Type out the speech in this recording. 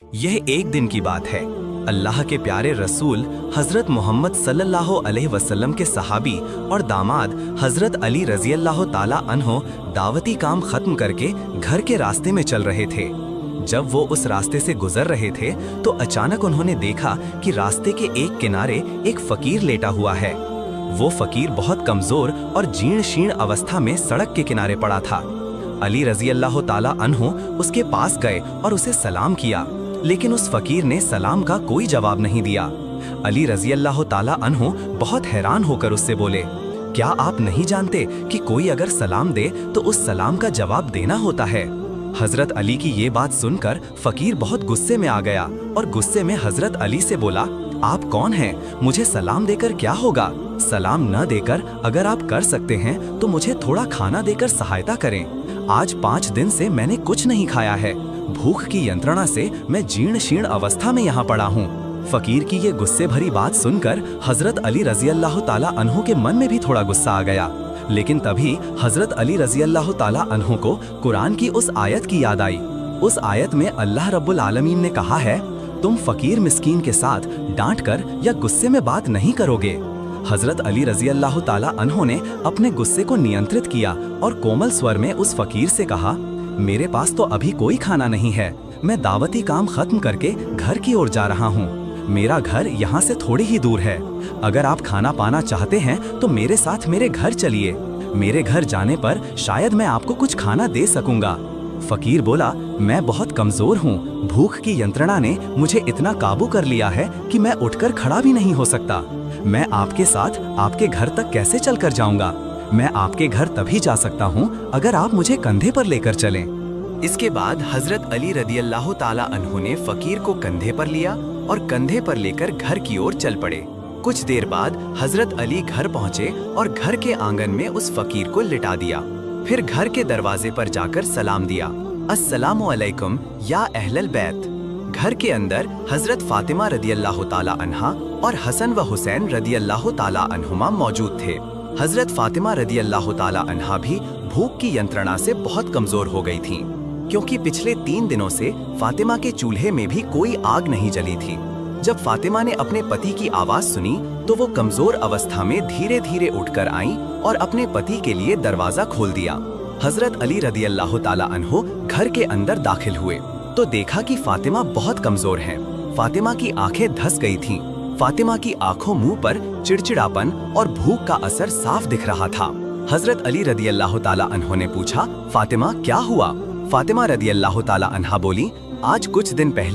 यह एक दिन की बात है। अल्लाह के प्यारे रसूल हज़रत मोहम्मद सल्लल्लाहु अलैहि वसल्लम के सहाबी और दामाद हज़रत अली रज़ी अल्लाह ताला अन्हो दावती काम ख़त्म करके घर के रास्ते में चल रहे थे। जब वो उस रास्ते से गुजर रहे थे तो अचानक उन्होंने देखा कि रास्ते के एक किनारे एक फ़कीर लेटा हुआ है। वो फ़कीर बहुत कमज़ोर और जीर्ण शीर्ण अवस्था में सड़क के किनारे पड़ा था। अली रज़ी अल्लाह ताला अन्हो उसके पास गए और उसे सलाम किया, लेकिन उस फकीर ने सलाम का कोई जवाब नहीं दिया। अली रज़ी अल्लाह ताला अन्हो बहुत हैरान होकर उससे बोले, क्या आप नहीं जानते कि कोई अगर सलाम दे तो उस सलाम का जवाब देना होता है? हज़रत अली की ये बात सुनकर फकीर बहुत गुस्से में आ गया और गुस्से में हज़रत अली से बोला, आप कौन हैं? मुझे सलाम देकर क्या होगा? सलाम न देकर अगर आप कर सकते हैं तो मुझे थोड़ा खाना देकर सहायता करें। आज 5 दिन से मैंने कुछ नहीं खाया है। भूख की यंत्रणा से मैं जीर्ण शीर्ण अवस्था में यहाँ पड़ा हूँ। फकीर की ये गुस्से भरी बात सुनकर हज़रत अली रज़ी अल्लाह ताला अन्हो के मन में भी थोड़ा गुस्सा आ गया। लेकिन तभी हज़रत अली रज़ी अल्लाह ताला अन्हो को कुरान की उस आयत की याद आई। उस आयत में अल्लाह रब्बुल आलमीन ने कहा है, तुम फकीर मिस्कीन के साथ डांट कर या गुस्से में बात नहीं करोगे। हज़रत अली रज़ी अल्लाह ताला अन्हो ने अपने गुस्से को नियंत्रित किया और कोमल स्वर में उस फकीर से कहा, मेरे पास तो अभी कोई खाना नहीं है। मैं दावती काम खत्म करके घर की ओर जा रहा हूँ। मेरा घर यहाँ से थोड़ी ही दूर है। अगर आप खाना पाना चाहते हैं तो मेरे साथ मेरे घर चलिए। मेरे घर जाने पर शायद मैं आपको कुछ खाना दे सकूंगा। फकीर बोला, मैं बहुत कमजोर हूँ। भूख की यंत्रणा ने मुझे इतना काबू कर लिया है कि मैं उठकर खड़ा भी नहीं हो सकता। मैं आपके साथ आपके घर तक कैसे चलकर जाऊंगा? मैं आपके घर तभी जा सकता हूँ अगर आप मुझे कंधे पर लेकर चलें। इसके बाद हज़रत अली रज़ी अल्लाह ताला अन्हो ने फकीर को कंधे पर लिया और कंधे पर लेकर घर की ओर चल पड़े। कुछ देर बाद हज़रत अली घर पहुँचे और घर के आंगन में उस फकीर को लिटा दिया। फिर घर के दरवाजे पर जाकर सलाम दिया, अस्सलामु अलैकुम या अहलल बैत। घर के अंदर हज़रत फातिमा रज़ी अल्लाह ताला अन्हा और हसन व हुसैन रज़ी अल्लाह ताला अन्हुमा मौजूद थे। हज़रत फातिमा रज़ी अल्लाह ताला अन्हा भी भूख की यंत्रणा से बहुत कमज़ोर हो गई थीं, क्योंकि पिछले 3 दिनों से फातिमा के चूल्हे में भी कोई आग नहीं जली थी। जब फातिमा ने अपने पति की आवाज़ सुनी तो वो कमज़ोर अवस्था में धीरे धीरे उठकर आईं और अपने पति के लिए दरवाज़ा खोल दिया। हज़रत अली रज़ी अल्लाह ताला अन्हो घर के अंदर दाखिल हुए तो देखा कि फातिमा बहुत कमज़ोर हैं। फातिमा की आंखें धंस गई थीं। फातिमा की आंखों मुंह पर चिड़चिड़ापन और भूख का असर साफ दिख रहा था। हज़रत अली रज़ी अल्लाह ताला अन्हो ने पूछा, फातिमा क्या हुआ? फातिमा रज़ी अल्लाह ताला अन्हा बोली, आज कुछ दिन पहले